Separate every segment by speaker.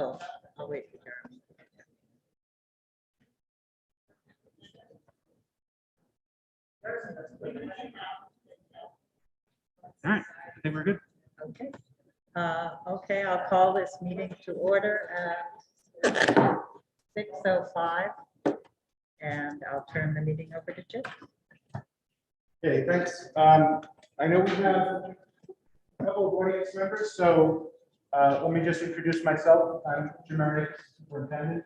Speaker 1: Oh, I'll wait for Jeremy.
Speaker 2: All right, I think we're good.
Speaker 1: Okay. Okay, I'll call this meeting to order at 6:05. And I'll turn the meeting over to Jim.
Speaker 3: Okay, thanks. I know we have a couple of audience members, so let me just introduce myself. I'm Jim Meredith, Superintendent.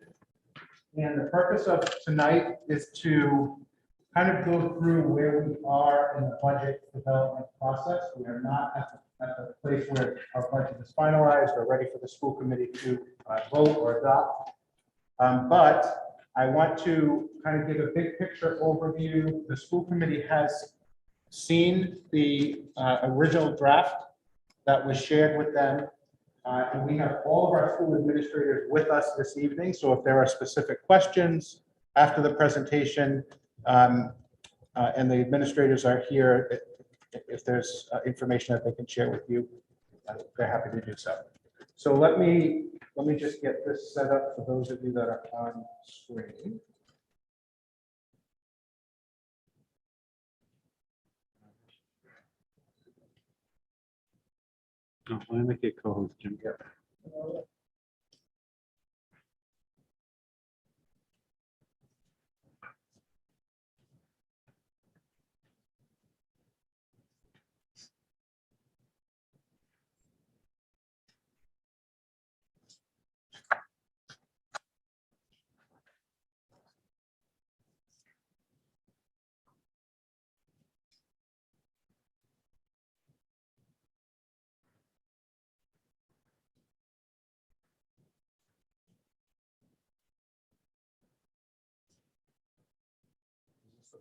Speaker 3: And the purpose of tonight is to kind of go through where we are in the budget development process. We are not at the place where our budget is finalized or ready for the school committee to vote or adopt. But I want to kind of give a big picture overview. The school committee has seen the original draft that was shared with them. And we have all of our school administrators with us this evening. So if there are specific questions after the presentation, and the administrators are here, if there's information that they can share with you, they're happy to do so. So let me just get this set up for those of you that are on screen.
Speaker 2: Oh, let me make it co-host, Jim.
Speaker 3: Yeah.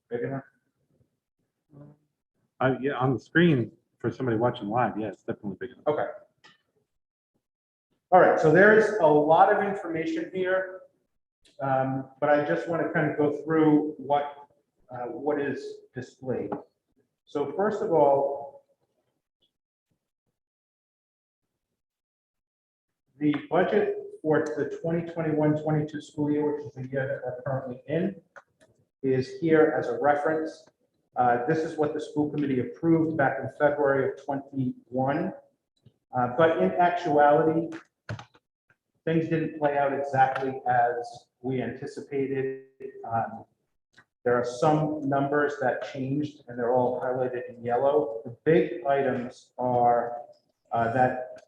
Speaker 3: Big enough?
Speaker 2: Yeah, on the screen for somebody watching live, yeah, it's definitely big enough.
Speaker 3: Okay. All right, so there is a lot of information here, but I just want to kind of go through what is displayed. So first of all, the budget for the 2021-22 school year, which is the year that we're currently in, is here as a reference. This is what the school committee approved back in February of 21. But in actuality, things didn't play out exactly as we anticipated. There are some numbers that changed, and they're all highlighted in yellow. The big items are that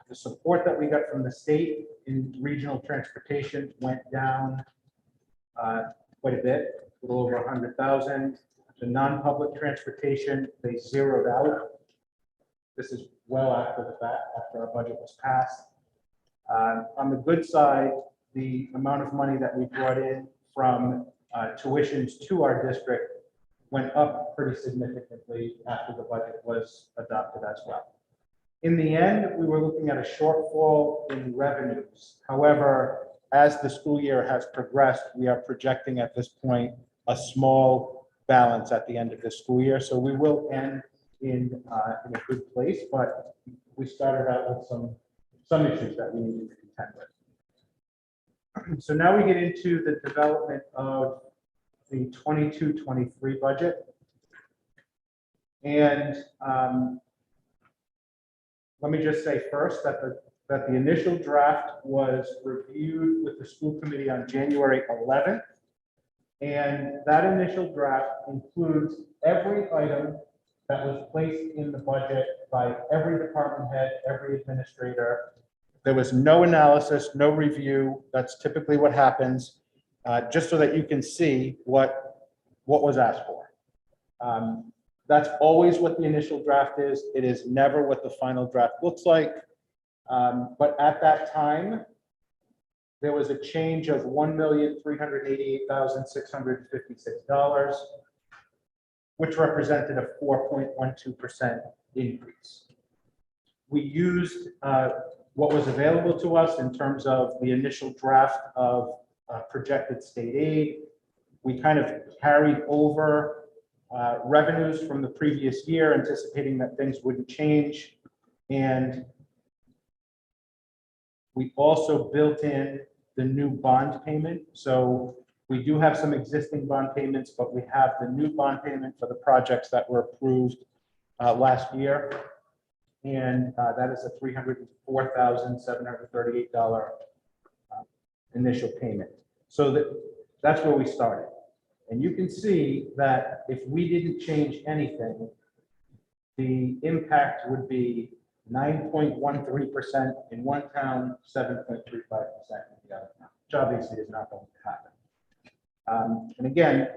Speaker 3: the support that we got from the state in regional transportation went down quite a bit, a little over 100,000. The non-public transportation, they zeroed out. This is well after the fact, after our budget was passed. On the good side, the amount of money that we brought in from tuitions to our district went up pretty significantly after the budget was adopted as well. In the end, we were looking at a shortfall in revenues. However, as the school year has progressed, we are projecting at this point a small balance at the end of the school year. So we will end in a good place, but we started out with some issues that we needed to contend with. So now we get into the development of the 22-23 budget. And let me just say first that the initial draft was reviewed with the school committee on January 11th. And that initial draft includes every item that was placed in the budget by every department head, every administrator. There was no analysis, no review. That's typically what happens, just so that you can see what was asked for. That's always what the initial draft is. It is never what the final draft looks like. But at that time, there was a change of $1,388,656, which represented a 4.12% increase. We used what was available to us in terms of the initial draft of projected state aid. We kind of carried over revenues from the previous year, anticipating that things wouldn't change. And We also built in the new bond payment. So we do have some existing bond payments, but we have the new bond payment for the projects that were approved last year. And that is a $304,738 initial payment. So that's where we started. And you can see that if we didn't change anything, the impact would be 9.13% in one town, 7.35% in the other town, which obviously is not going to happen. And again,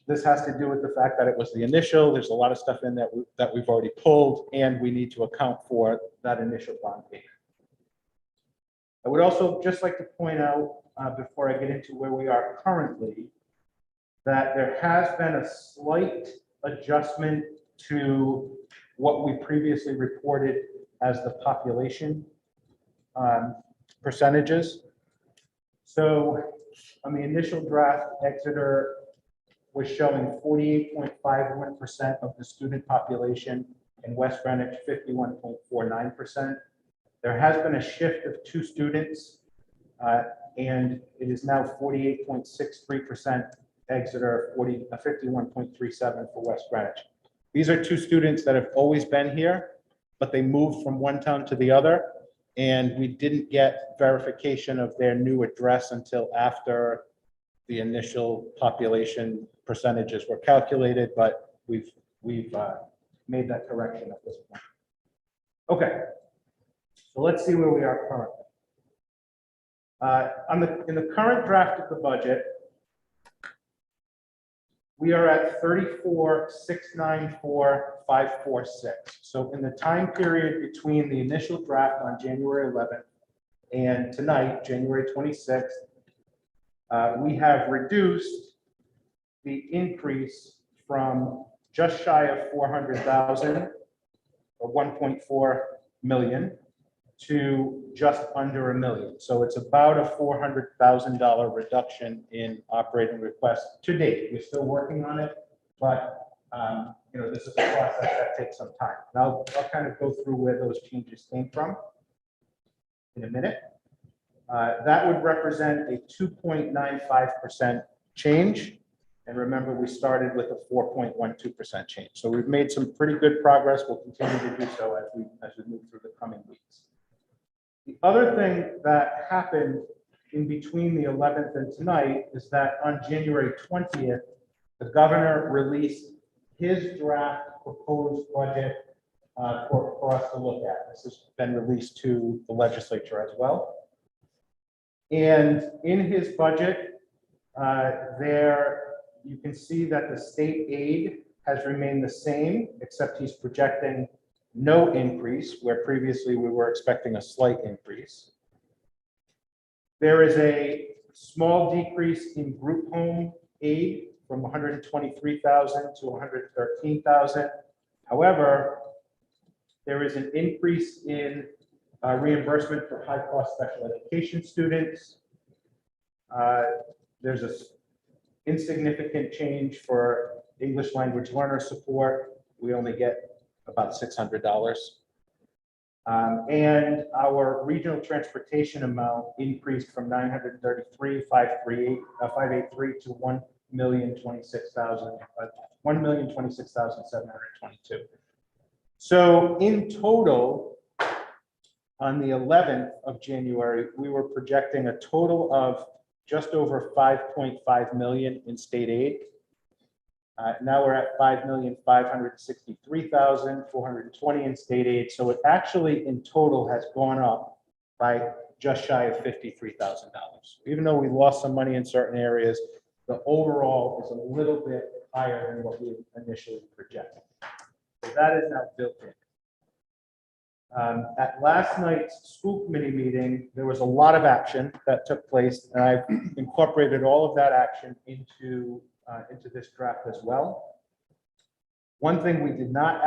Speaker 3: this has to do with the fact that it was the initial. There's a lot of stuff in that we've already pulled, and we need to account for that initial bond payment. I would also just like to point out, before I get into where we are currently, that there has been a slight adjustment to what we previously reported as the population percentages. So on the initial draft, Exeter was showing 48.51% of the student population, and West Greenwich 51.49%. There has been a shift of 2 students, and it is now 48.63% Exeter, 51.37% for West Greenwich. These are 2 students that have always been here, but they moved from one town to the other, and we didn't get verification of their new address until after the initial population percentages were calculated, but we've made that correction at this point. Okay, so let's see where we are currently. In the current draft of the budget, we are at 34,694,546. So in the time period between the initial draft on January 11th and tonight, January 26th, we have reduced the increase from just shy of 400,000, or 1.4 million, to just under $1 million. So it's about a $400,000 reduction in operating requests to date. We're still working on it, but this is a process that takes some time. And I'll kind of go through where those changes came from in a minute. That would represent a 2.95% change. And remember, we started with a 4.12% change. So we've made some pretty good progress. We'll continue to do so as we move through the coming weeks. The other thing that happened in between the 11th and tonight is that on January 20th, the governor released his draft proposed budget for us to look at. This has been released to the legislature as well. And in his budget, there you can see that the state aid has remained the same, except he's projecting no increase, where previously we were expecting a slight increase. There is a small decrease in group home aid from 123,000 to 113,000. However, there is an increase in reimbursement for high-cost special education students. There's an insignificant change for English language learner support. We only get about $600. And our regional transportation amount increased from 933,583 to 1,026,722. So in total, on the 11th of January, we were projecting a total of just over 5.5 million in state aid. Now we're at 5,563,420 in state aid. So it actually in total has gone up by just shy of $53,000. Even though we lost some money in certain areas, the overall is a little bit higher than what we initially projected. So that is now built in. At last night's school committee meeting, there was a lot of action that took place, and I've incorporated all of that action into this draft as well. One thing we did not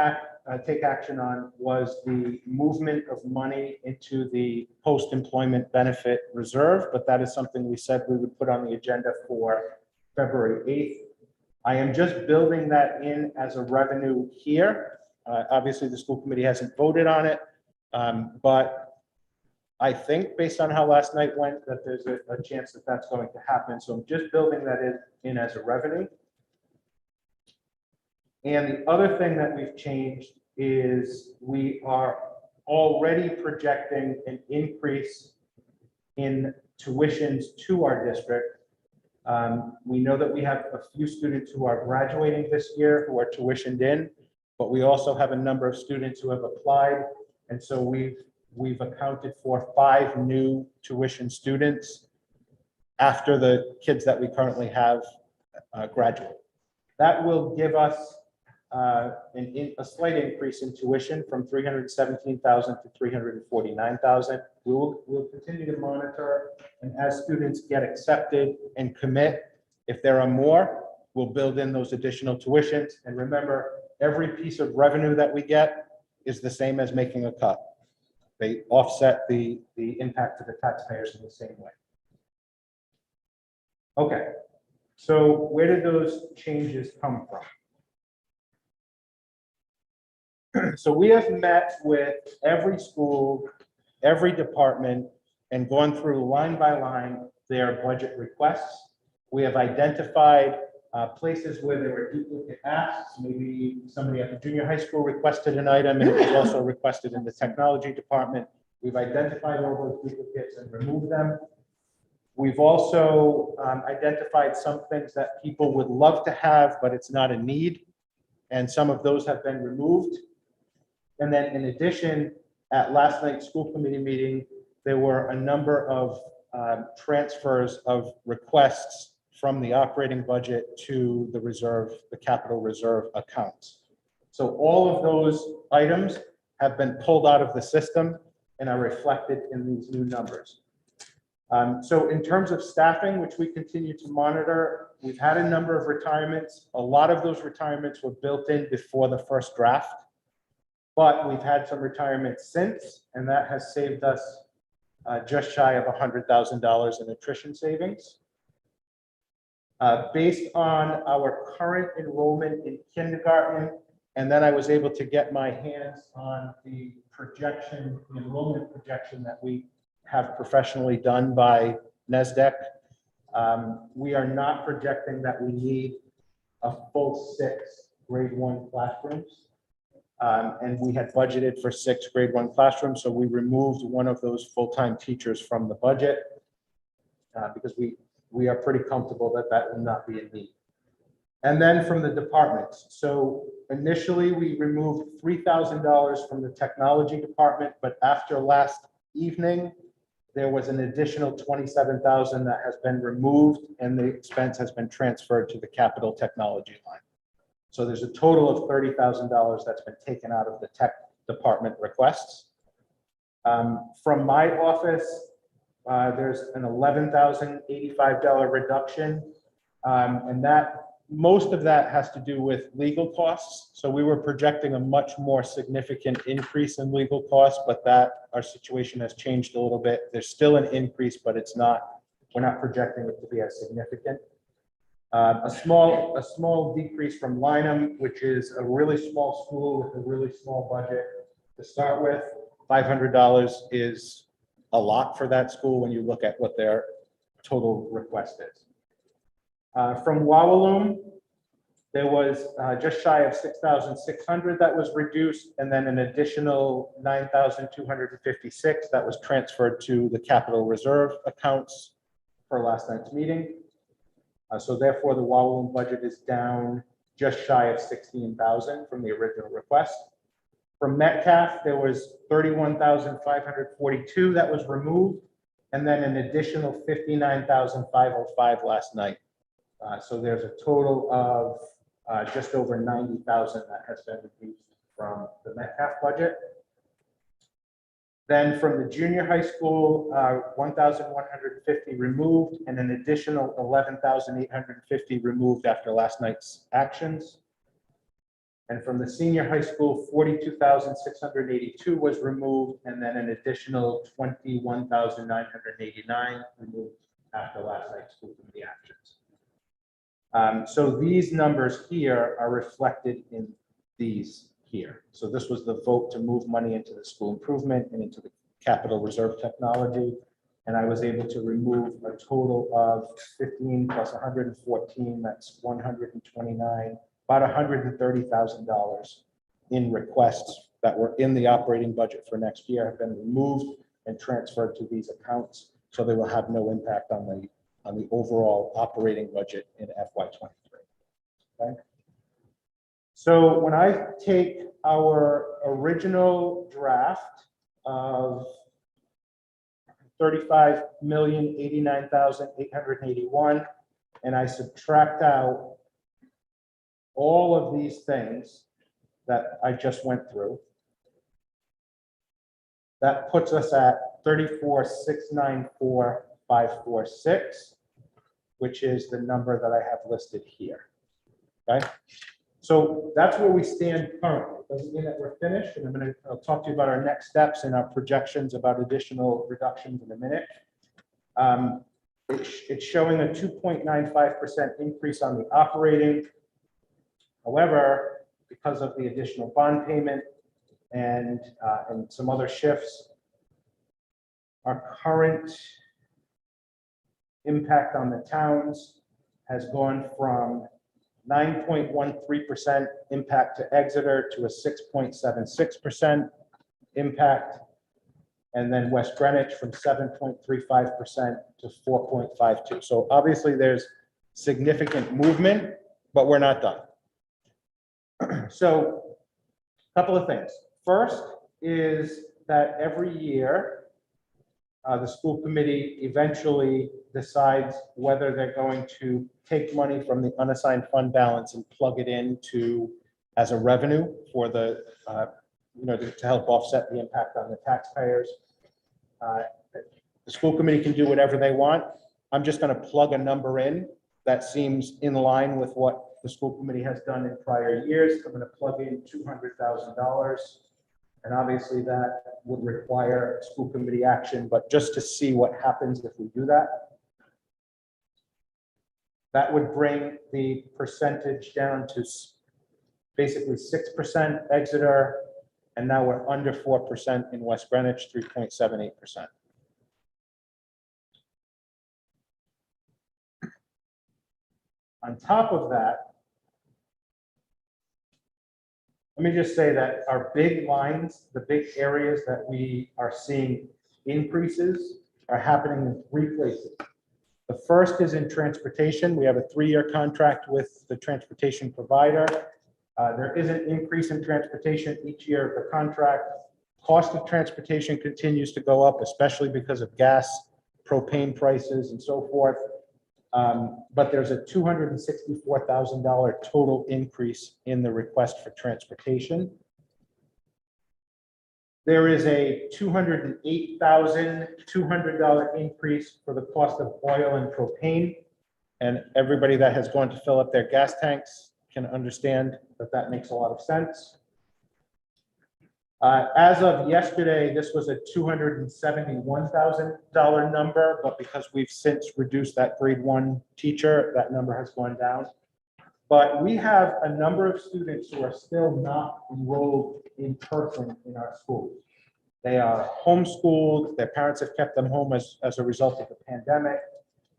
Speaker 3: take action on was the movement of money into the post-employment benefit reserve, but that is something we said we would put on the agenda for February 8th. I am just building that in as a revenue here. Obviously, the school committee hasn't voted on it, but I think based on how last night went, that there's a chance that that's going to happen. So I'm just building that in as a revenue. And the other thing that we've changed is we are already projecting an increase in tuitions to our district. We know that we have a few students who are graduating this year who are tuitioned in, but we also have a number of students who have applied. And so we've accounted for 5 new tuition students after the kids that we currently have graduate. That will give us a slight increase in tuition from 317,000 to 349,000. We'll continue to monitor, and as students get accepted and commit, if there are more, we'll build in those additional tuitions. And remember, every piece of revenue that we get is the same as making a cut. They offset the impact to the taxpayers in the same way. Okay, so where did those changes come from? So we have met with every school, every department, and gone through line by line their budget requests. We have identified places where there were duplicate asks. Maybe somebody at the junior high school requested an item and it was also requested in the technology department. We've identified all those duplicates and removed them. We've also identified some things that people would love to have, but it's not a need. And some of those have been removed. And then in addition, at last night's school committee meeting, there were a number of transfers of requests from the operating budget to the reserve, the capital reserve accounts. So all of those items have been pulled out of the system and are reflected in these new numbers. So in terms of staffing, which we continue to monitor, we've had a number of retirements. A lot of those retirements were built in before the first draft, but we've had some retirements since, and that has saved us just shy of $100,000 in attrition savings. Based on our current enrollment in kindergarten, and then I was able to get my hands on the projection, the enrollment projection that we have professionally done by NESDEC. We are not projecting that we need a full 6 grade 1 classrooms. And we had budgeted for 6 grade 1 classrooms, so we removed one of those full-time teachers from the budget because we are pretty comfortable that that will not be a need. And then from the departments. So initially we removed $3,000 from the technology department, but after last evening, there was an additional $27,000 that has been removed and the expense has been transferred to the capital technology line. So there's a total of $30,000 that's been taken out of the tech department requests. From my office, there's an $11,085 reduction, and that most of that has to do with legal costs. So we were projecting a much more significant increase in legal costs, but that our situation has changed a little bit. There's still an increase, but it's not, we're not projecting it to be as significant. A small decrease from Lynham, which is a really small school with a really small budget to start with. $500 is a lot for that school when you look at what their total request is. From Wawaloom, there was just shy of 6,600 that was reduced, and then an additional 9,256 that was transferred to the capital reserve accounts for last night's meeting. So therefore, the Wawaloom budget is down just shy of 16,000 from the original request. From Metcalf, there was 31,542 that was removed, and then an additional 59,505 last night. So there's a total of just over 90,000 that has been reduced from the Metcalf budget. Then from the junior high school, 1,150 removed and an additional 11,850 removed after last night's actions. And from the senior high school, 42,682 was removed and then an additional 21,989 removed after last night's school committee actions. So these numbers here are reflected in these here. So this was the vote to move money into the school improvement and into the capital reserve technology. And I was able to remove a total of 15 plus 114, that's 129, about $130,000 in requests that were in the operating budget for next year have been removed and transferred to these accounts. So they will have no impact on the overall operating budget in FY23. Okay. So when I take our original draft of 35,089,881, and I subtract out all of these things that I just went through, that puts us at 34,694,546, which is the number that I have listed here. Okay, so that's where we stand currently. Doesn't mean that we're finished, and I'll talk to you about our next steps and our projections about additional reductions in a minute. It's showing a 2.95% increase on the operating. However, because of the additional bond payment and some other shifts, our current impact on the towns has gone from 9.13% impact to Exeter to a 6.76% impact, and then West Greenwich from 7.35% to 4.52. So obviously there's significant movement, but we're not done. So a couple of things. First is that every year, the school committee eventually decides whether they're going to take money from the unassigned fund balance and plug it into as a revenue for the, to help offset the impact on the taxpayers. The school committee can do whatever they want. I'm just going to plug a number in that seems in line with what the school committee has done in prior years. I'm going to plug in $200,000. And obviously that would require school committee action, but just to see what happens if we do that. That would bring the percentage down to basically 6% Exeter, and now we're under 4% in West Greenwich, 3.78%. On top of that, let me just say that our big lines, the big areas that we are seeing increases are happening in 3 places. The first is in transportation. We have a 3-year contract with the transportation provider. There is an increase in transportation each year of the contract. Cost of transportation continues to go up, especially because of gas, propane prices, and so forth. But there's a $264,000 total increase in the request for transportation. There is a $208,200 increase for the cost of oil and propane. And everybody that has gone to fill up their gas tanks can understand that that makes a lot of sense. As of yesterday, this was a $271,000 number, but because we've since reduced that grade 1 teacher, that number has gone down. But we have a number of students who are still not enrolled in person in our schools. They are homeschooled. Their parents have kept them home as a result of the pandemic.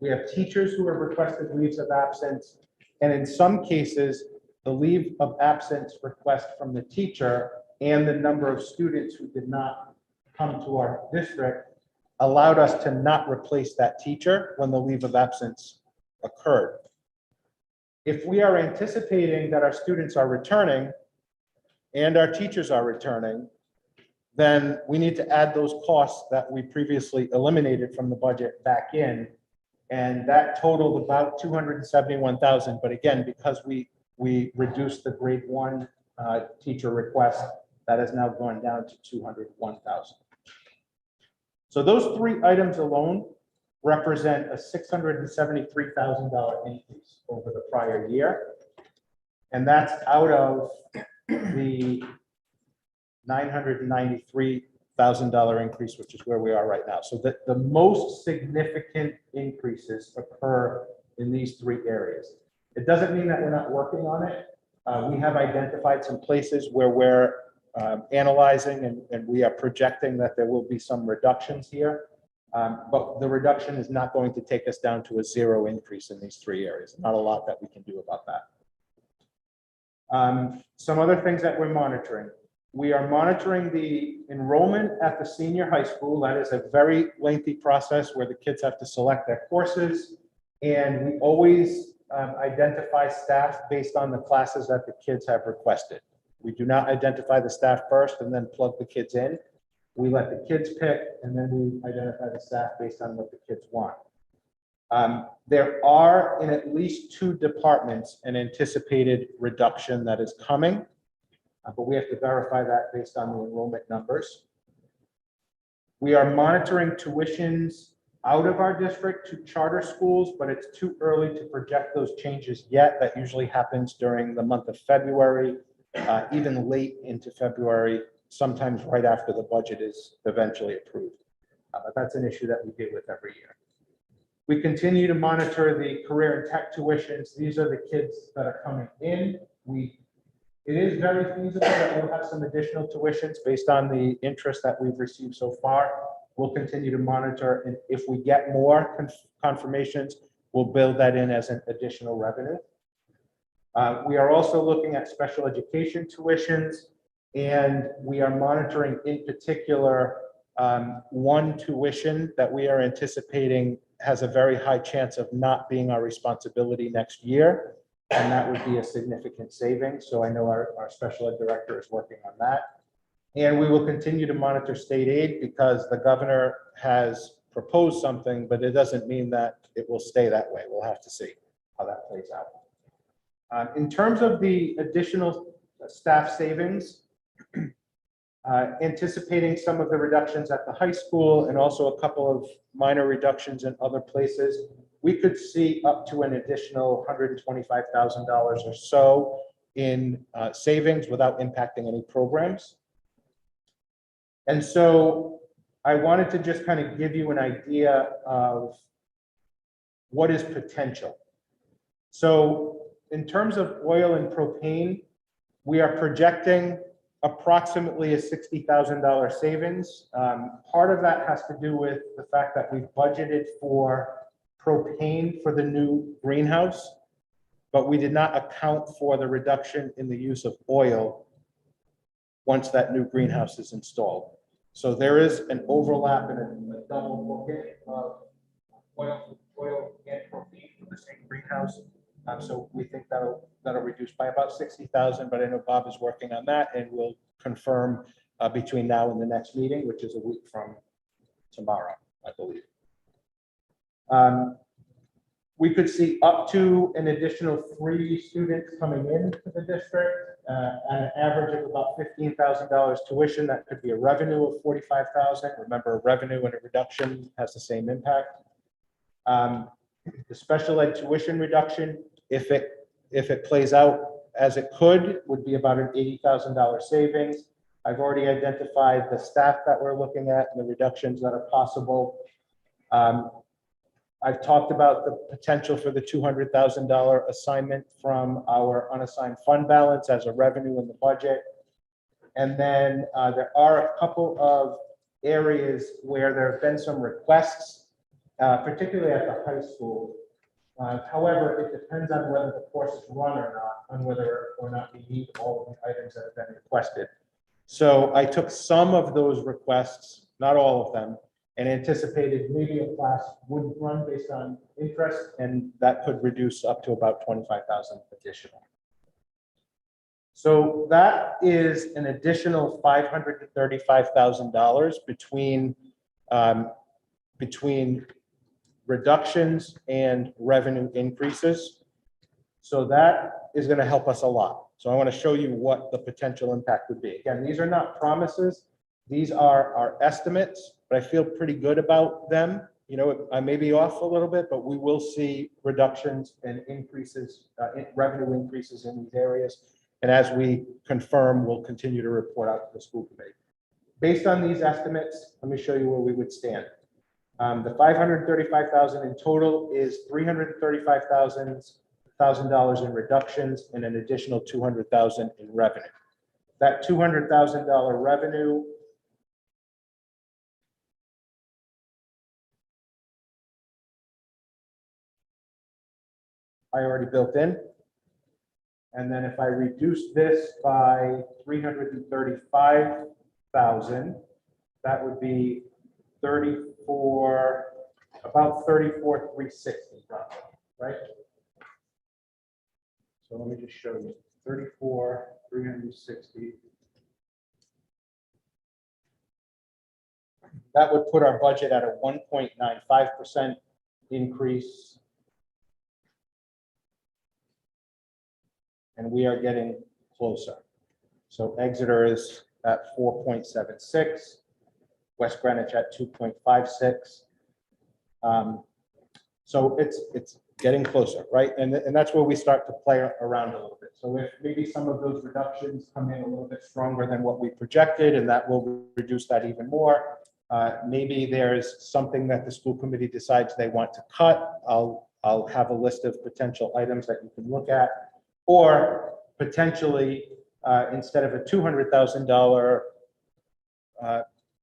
Speaker 3: We have teachers who have requested leaves of absence. And in some cases, the leave of absence request from the teacher and the number of students who did not come to our district allowed us to not replace that teacher when the leave of absence occurred. If we are anticipating that our students are returning and our teachers are returning, then we need to add those costs that we previously eliminated from the budget back in. And that totaled about $271,000. But again, because we reduced the grade 1 teacher request, that has now gone down to $201,000. So those 3 items alone represent a $673,000 increase over the prior year. And that's out of the $993,000 increase, which is where we are right now. So the most significant increases occur in these 3 areas. It doesn't mean that we're not working on it. We have identified some places where we're analyzing, and we are projecting that there will be some reductions here. But the reduction is not going to take us down to a zero increase in these three areas. Not a lot that we can do about that. Some other things that we're monitoring. We are monitoring the enrollment at the senior high school. That is a very lengthy process where the kids have to select their courses. And we always identify staff based on the classes that the kids have requested. We do not identify the staff first and then plug the kids in. We let the kids pick, and then we identify the staff based on what the kids want. There are in at least 2 departments an anticipated reduction that is coming, but we have to verify that based on the enrollment numbers. We are monitoring tuitions out of our district to charter schools, but it's too early to project those changes yet. That usually happens during the month of February, even late into February, sometimes right after the budget is eventually approved. But that's an issue that we deal with every year. We continue to monitor the career and tech tuitions. These are the kids that are coming in. It is very feasible that we'll have some additional tuitions based on the interest that we've received so far. We'll continue to monitor, and if we get more confirmations, we'll build that in as an additional revenue. We are also looking at special education tuitions, and we are monitoring in particular one tuition that we are anticipating has a very high chance of not being our responsibility next year, and that would be a significant savings. So I know our special ed director is working on that. And we will continue to monitor state aid because the governor has proposed something, but it doesn't mean that it will stay that way. We'll have to see how that plays out. In terms of the additional staff savings, anticipating some of the reductions at the high school and also a couple of minor reductions in other places, we could see up to an additional $125,000 or so in savings without impacting any programs. And so I wanted to just kind of give you an idea of what is potential. So in terms of oil and propane, we are projecting approximately a $60,000 savings. Part of that has to do with the fact that we've budgeted for propane for the new greenhouse, but we did not account for the reduction in the use of oil once that new greenhouse is installed. So there is an overlap and a double booking of oil and propane for the same greenhouse. So we think that'll reduce by about 60,000, but I know Bob is working on that and we'll confirm between now and the next meeting, which is a week from tomorrow, I believe. We could see up to an additional 3 students coming into the district at an average of about $15,000 tuition. That could be a revenue of $45,000. Remember, a revenue and a reduction has the same impact. The special ed tuition reduction, if it plays out as it could, would be about an $80,000 savings. I've already identified the staff that we're looking at and the reductions that are possible. I've talked about the potential for the $200,000 assignment from our unassigned fund balance as a revenue in the budget. And then there are a couple of areas where there have been some requests, particularly at the high school. However, it depends on whether the course is run or not, on whether or not we need all of the items that have been requested. So I took some of those requests, not all of them, and anticipated maybe a class would run based on interest, and that could reduce up to about 25,000 additional. So that is an additional $535,000 between reductions and revenue increases. So that is going to help us a lot. So I want to show you what the potential impact would be. Again, these are not promises. These are our estimates, but I feel pretty good about them. You know, I may be off a little bit, but we will see reductions and increases, revenue increases in these areas. And as we confirm, we'll continue to report out to the school committee. Based on these estimates, let me show you where we would stand. The $535,000 in total is $335,000 in reductions and an additional $200,000 in revenue. That $200,000 revenue I already built in. And then if I reduce this by 335,000, that would be 34, about 34,360, right? So let me just show you, 34,360. That would put our budget at a 1.95% increase. And we are getting closer. So Exeter is at 4.76, West Greenwich at 2.56. So it's getting closer, right? And that's where we start to play around a little bit. So if maybe some of those reductions come in a little bit stronger than what we projected, and that will reduce that even more. Maybe there's something that the school committee decides they want to cut. I'll have a list of potential items that you can look at. Or potentially, instead of a $200,000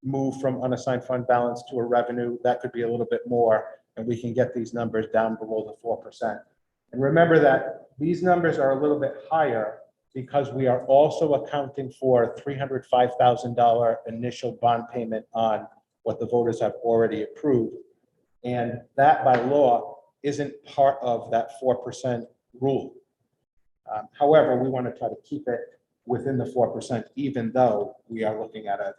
Speaker 3: move from unassigned fund balance to a revenue, that could be a little bit more, and we can get these numbers down below the 4%. And remember that these numbers are a little bit higher because we are also accounting for a $305,000 initial bond payment on what the voters have already approved. And that by law isn't part of that 4% rule. However, we want to try to keep it within the 4%, even though we are looking at a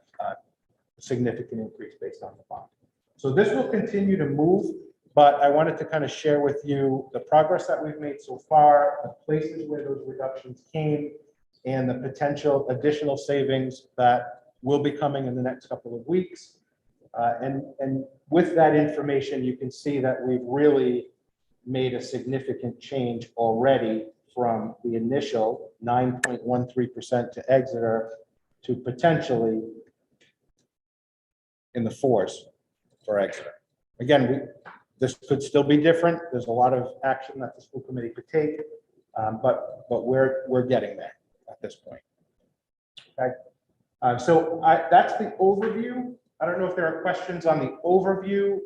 Speaker 3: significant increase based on the bond. So this will continue to move, but I wanted to kind of share with you the progress that we've made so far, the places where those reductions came, and the potential additional savings that will be coming in the next couple of weeks. And with that information, you can see that we've really made a significant change already from the initial 9.13% to Exeter to potentially in the 4s for Exeter. Again, this could still be different. There's a lot of action that the school committee could take, but we're getting there at this point. Okay, so that's the overview. I don't know if there are questions on the overview.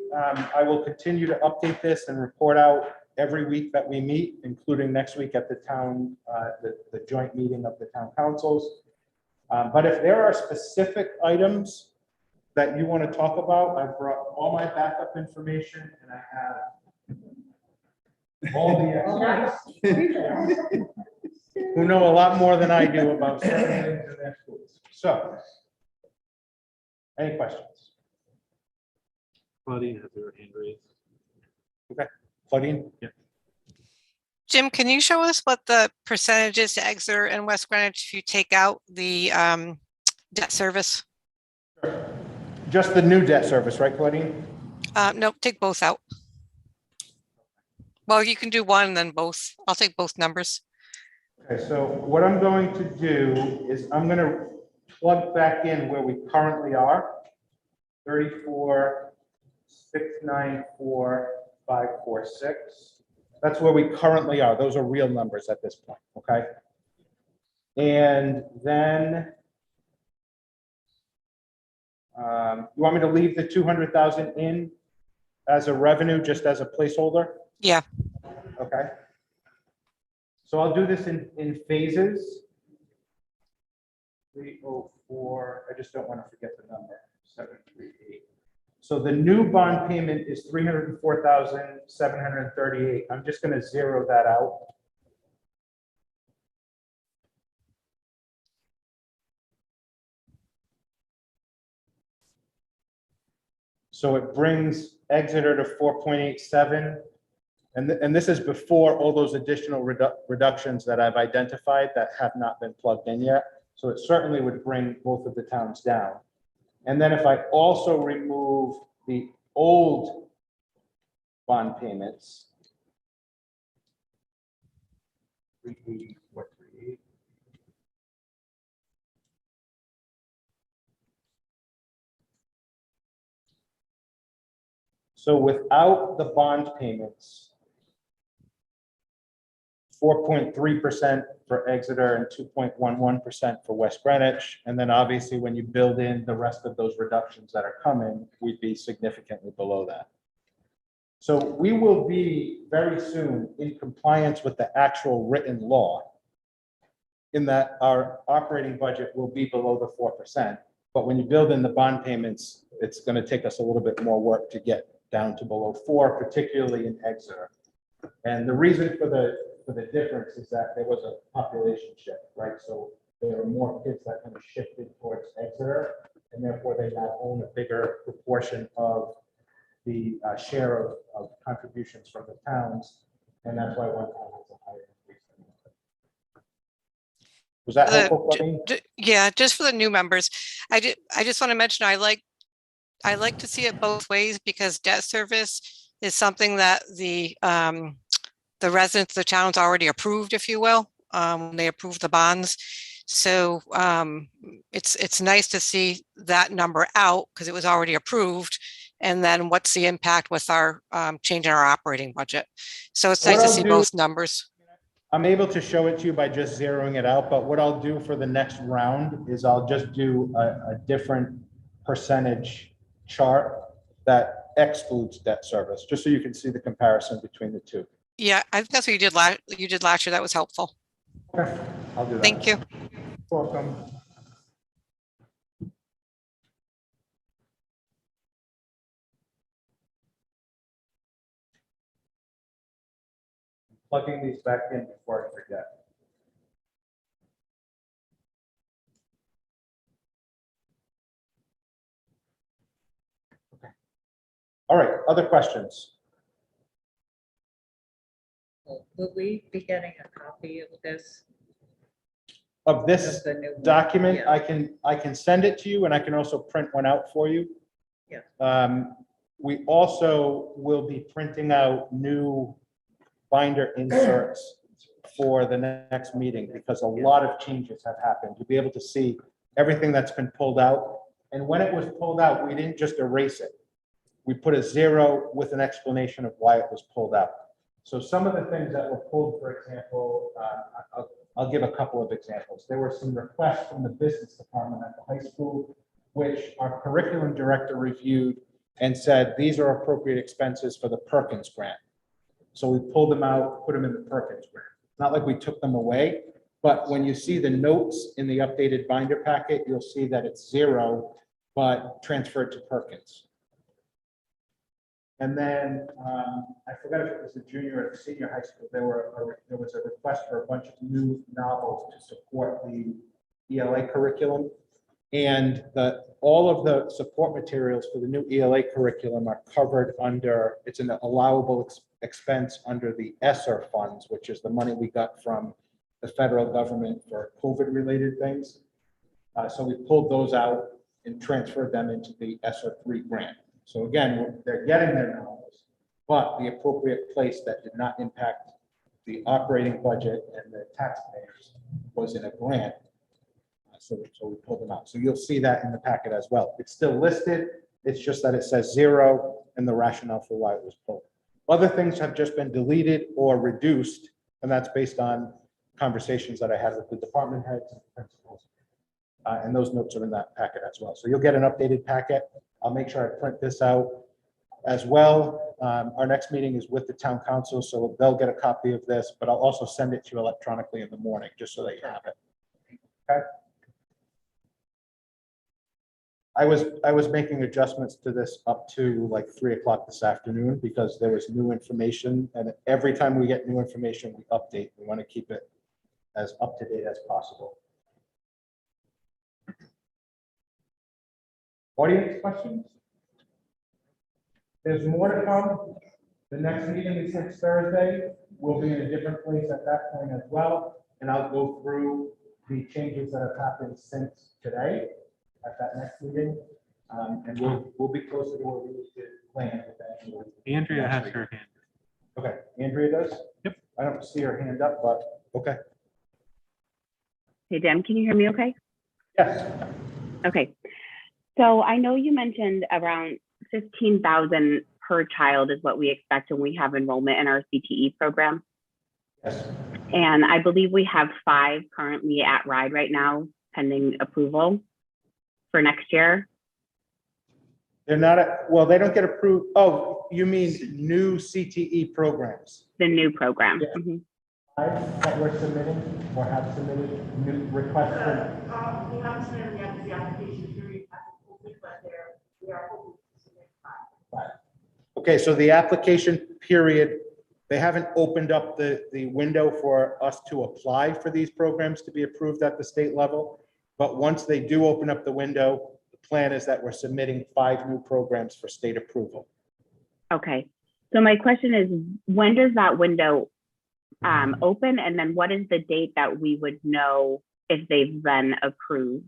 Speaker 3: I will continue to update this and report out every week that we meet, including next week at the town, the joint meeting of the town councils. But if there are specific items that you want to talk about, I've brought all my backup information and I have all the experts who know a lot more than I do about certain things in their schools. So, any questions?
Speaker 2: Claudine has her hand raised.
Speaker 3: Okay, Claudine?
Speaker 2: Yeah.
Speaker 4: Jim, can you show us what the percentage is to Exeter and West Greenwich if you take out the debt service?
Speaker 3: Just the new debt service, right, Claudine?
Speaker 4: No, take both out. Well, you can do one and then both. I'll take both numbers.
Speaker 3: Okay, so what I'm going to do is I'm going to plug back in where we currently are, 34,694,546. That's where we currently are. Those are real numbers at this point, okay? And then you want me to leave the 200,000 in as a revenue, just as a placeholder?
Speaker 4: Yeah.
Speaker 3: Okay. So I'll do this in phases. 304, I just don't want to forget the number, 738. So the new bond payment is 304,738. I'm just going to zero that out. So it brings Exeter to 4.87. And this is before all those additional reductions that I've identified that have not been plugged in yet. So it certainly would bring both of the towns down. And then if I also remove the old bond payments, 380. So without the bond payments, 4.3% for Exeter and 2.11% for West Greenwich. And then obviously when you build in the rest of those reductions that are coming, we'd be significantly below that. So we will be very soon in compliance with the actual written law, in that our operating budget will be below the 4%. But when you build in the bond payments, it's going to take us a little bit more work to get down to below 4, particularly in Exeter. And the reason for the difference is that there was a population shift, right? So there were more kids that kind of shifted towards Exeter, and therefore they now own a bigger proportion of the share of contributions from the towns, and that's why one town has a higher increase than the other. Was that helpful, Courtney?
Speaker 4: Yeah, just for the new members, I just want to mention, I like to see it both ways, because debt service is something that the residents of the town's already approved, if you will, when they approved the bonds. So it's nice to see that number out, because it was already approved. And then what's the impact with our change in our operating budget? So it's nice to see both numbers.
Speaker 3: I'm able to show it to you by just zeroing it out, but what I'll do for the next round is I'll just do a different percentage chart that excludes debt service, just so you can see the comparison between the two.
Speaker 4: Yeah, I think that's what you did last year. That was helpful.
Speaker 3: Okay, I'll do that.
Speaker 4: Thank you.
Speaker 3: Welcome. Plugging these back in before I forget. Okay. All right, other questions?
Speaker 1: Will we be getting a copy of this?
Speaker 3: Of this
Speaker 1: The new
Speaker 3: document,
Speaker 1: yeah.
Speaker 3: I can send it to you, and I can also print one out for you.
Speaker 1: Yeah.
Speaker 3: We also will be printing out new binder inserts for the next meeting, because a lot of changes have happened. You'll be able to see everything that's been pulled out. And when it was pulled out, we didn't just erase it. We put a 0 with an explanation of why it was pulled out. So some of the things that were pulled, for example, I'll give a couple of examples. There were some requests from the business department at the high school, which our curriculum director reviewed and said, these are appropriate expenses for the Perkins grant. So we pulled them out, put them in the Perkins grant. Not like we took them away, but when you see the notes in the updated binder packet, you'll see that it's 0, but transferred to Perkins. And then I forgot if it was the junior or the senior high school, there was a request for a bunch of new novels to support the ELA curriculum. And all of the support materials for the new ELA curriculum are covered under, it's an allowable expense under the ESSER funds, which is the money we got from the federal government for COVID-related things. So we pulled those out and transferred them into the ESSER 3 grant. So again, they're getting their novels, but the appropriate place that did not impact the operating budget and the taxpayers was in a grant. So we pulled them out. So you'll see that in the packet as well. It's still listed. It's just that it says 0 and the rationale for why it was pulled. Other things have just been deleted or reduced, and that's based on conversations that I had with the department heads and principals. And those notes are in that packet as well. So you'll get an updated packet. I'll make sure I print this out as well. Our next meeting is with the town council, so they'll get a copy of this, but I'll also send it to you electronically in the morning, just so that you have it. Okay. I was making adjustments to this up to like 3 o'clock this afternoon, because there was new information, and every time we get new information, we update. We want to keep it as up to date as possible. Audience questions? There's more to come. The next meeting is next Thursday. We'll be in a different place at that point as well. And I'll go through the changes that have happened since today at that next meeting. And we'll be closer to where we need to plan.
Speaker 2: Andrea has her hand.
Speaker 3: Okay, Andrea does?
Speaker 2: Yep.
Speaker 3: I don't see her hand up, but okay.
Speaker 5: Hey, Dan, can you hear me okay?
Speaker 3: Yes.
Speaker 5: Okay. So I know you mentioned around 15,000 per child is what we expect when we have enrollment in our CTE program.
Speaker 3: Yes.
Speaker 5: And I believe we have 5 currently at RIDE right now, pending approval for next year.
Speaker 3: They're not, well, they don't get approved. Oh, you mean new CTE programs?
Speaker 5: The new program.
Speaker 3: Yeah.
Speaker 5: Mhm.
Speaker 3: That we're submitting or have submitted new requests for?
Speaker 1: We haven't submitted yet the application period, but we are hoping to submit 5.
Speaker 3: Okay, so the application period, they haven't opened up the window for us to apply for these programs to be approved at the state level. But once they do open up the window, the plan is that we're submitting 5 new programs for state approval.
Speaker 5: Okay. So my question is, when does that window open? And then what is the date that we would know if they've been approved?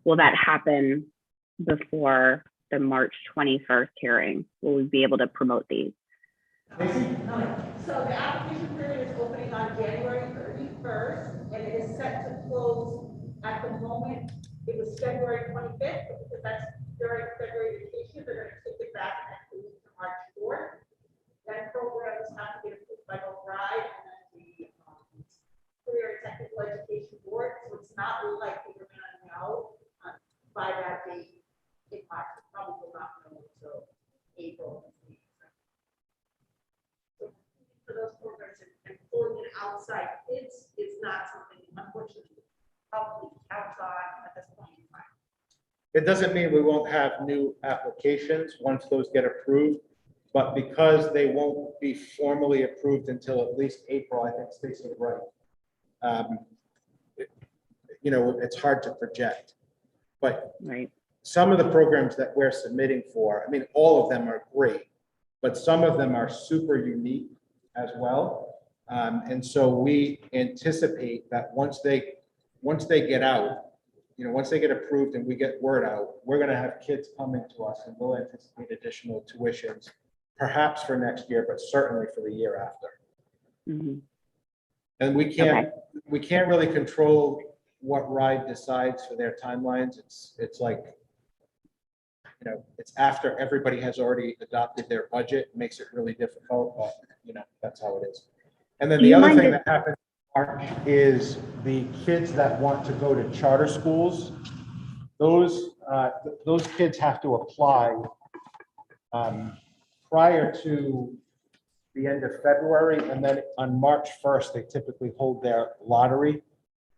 Speaker 5: Will that happen before the March 21st hearing? Will we be able to promote these?
Speaker 6: So the application period is opening on January 31st, and it is set to close at the moment. It was February 25th, because that's during February vacation. They're going to take it back next week to March 4th. Then programs have to get approved by both RIDE and then the Career and Technical Education Board. So it's not likely we're going to know by that date in March. We probably will not know until April. For those programs and pulling it outside kids is not something, unfortunately, probably outside at this point in time.
Speaker 3: It doesn't mean we won't have new applications once those get approved, but because they won't be formally approved until at least April, I think Stacy's right. It's hard to project, but
Speaker 5: Right.
Speaker 3: some of the programs that we're submitting for, I mean, all of them are great, but some of them are super unique as well. And so we anticipate that once they get out, once they get approved and we get word out, we're going to have kids coming to us and we'll anticipate additional tuitions, perhaps for next year, but certainly for the year after.
Speaker 5: Mm-hmm.
Speaker 3: And we can't really control what RIDE decides for their timelines. It's like, it's after everybody has already adopted their budget, it makes it really difficult, but that's how it is. And then the other thing that happens in March is the kids that want to go to charter schools, those kids have to apply prior to the end of February, and then on March 1st, they typically hold their lottery.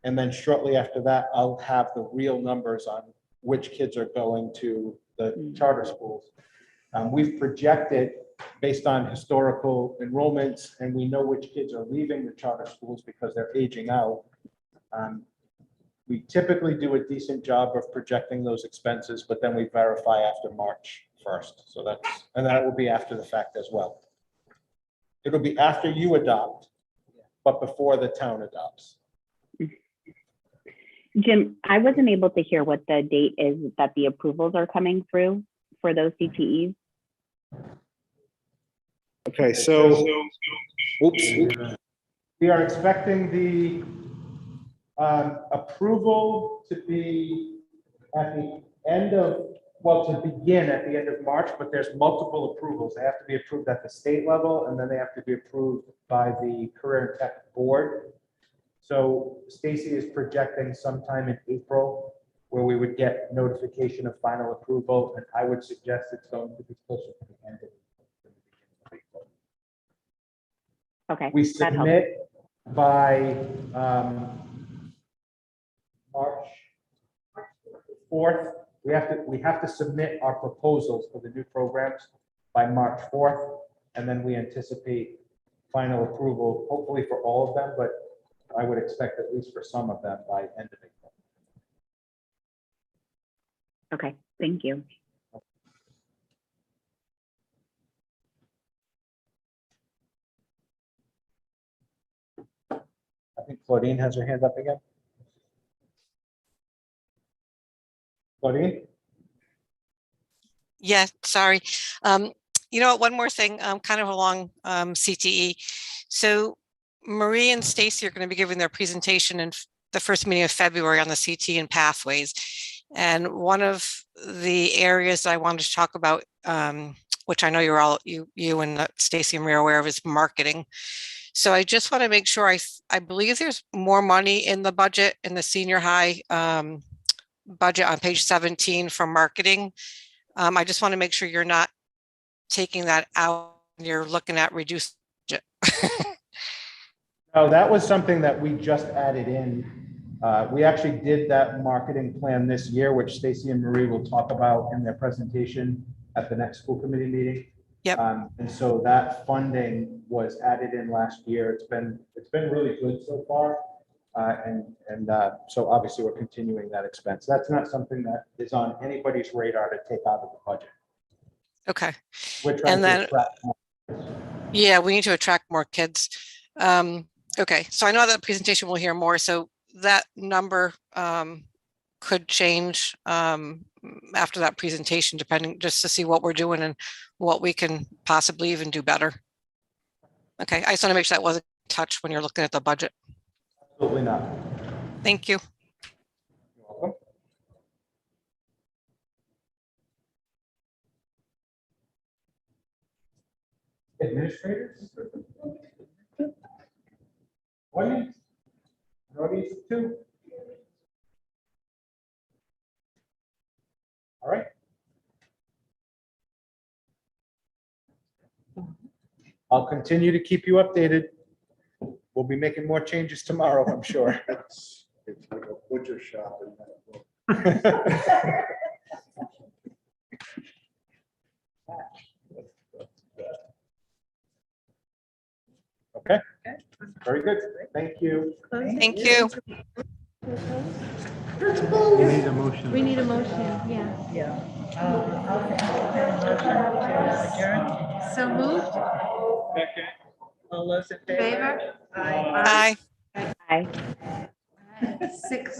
Speaker 3: And then shortly after that, I'll have the real numbers on which kids are going to the charter schools. We've projected based on historical enrollments, and we know which kids are leaving the charter schools because they're aging out. We typically do a decent job of projecting those expenses, but then we verify after March 1st. So that will be after the fact as well. It'll be after you adopt, but before the town adopts.
Speaker 5: Jim, I wasn't able to hear what the date is that the approvals are coming through for those CTEs.
Speaker 3: Okay, so we are expecting the approval to be at the end of, to begin at the end of March, but there's multiple approvals. They have to be approved at the state level, and then they have to be approved by the Career and Tech Board. So Stacy is projecting sometime in April where we would get notification of final approval, and I would suggest it's going to be closer to the end of April.
Speaker 5: Okay.
Speaker 3: We submit by March 4th. We have to submit our proposals for the new programs by March 4th, and then we anticipate final approval, hopefully for all of them, but I would expect at least for some of them by end of April.
Speaker 5: Okay, thank you.
Speaker 3: I think Claudine has her hand up again. Claudine?
Speaker 4: Yeah, sorry. One more thing, kind of along CTE. So Marie and Stacy are going to be giving their presentation in the first meeting of February on the CTE and pathways. And one of the areas that I wanted to talk about, which I know you and Stacy and Marie are aware of, is marketing. So I just want to make sure I believe there's more money in the budget in the senior high budget on page 17 for marketing. I just want to make sure you're not taking that out. You're looking at reduced budget.
Speaker 3: Oh, that was something that we just added in. We actually did that marketing plan this year, which Stacy and Marie will talk about in their presentation at the next school committee meeting.
Speaker 4: Yep.
Speaker 3: And so that funding was added in last year. It's been really good so far. So obviously we're continuing that expense. That's not something that is on anybody's radar to take out of the budget.
Speaker 4: Okay.
Speaker 3: We're trying
Speaker 4: And
Speaker 3: to
Speaker 4: then,
Speaker 3: attract more.
Speaker 4: yeah, we need to attract more kids. Okay, so I know that presentation we'll hear more. So that number could change after that presentation, depending, just to see what we're doing and what we can possibly even do better. Okay, I just want to make sure that wasn't touched when you're looking at the budget.
Speaker 3: Absolutely not.
Speaker 4: Thank you.
Speaker 3: You're welcome. Administrators? Audience? Audience two? All right. I'll continue to keep you updated. We'll be making more changes tomorrow, I'm sure.
Speaker 7: It's like a butcher shop in that book.
Speaker 3: Okay, very good. Thank you.
Speaker 4: Thank you.
Speaker 2: You need a motion.
Speaker 8: We need a motion, yeah.
Speaker 1: Yeah. I'll motion to adjourn.
Speaker 8: So moved,
Speaker 1: All those in favor?
Speaker 8: favor?
Speaker 1: Aye.
Speaker 4: Bye.
Speaker 5: Bye.
Speaker 8: 6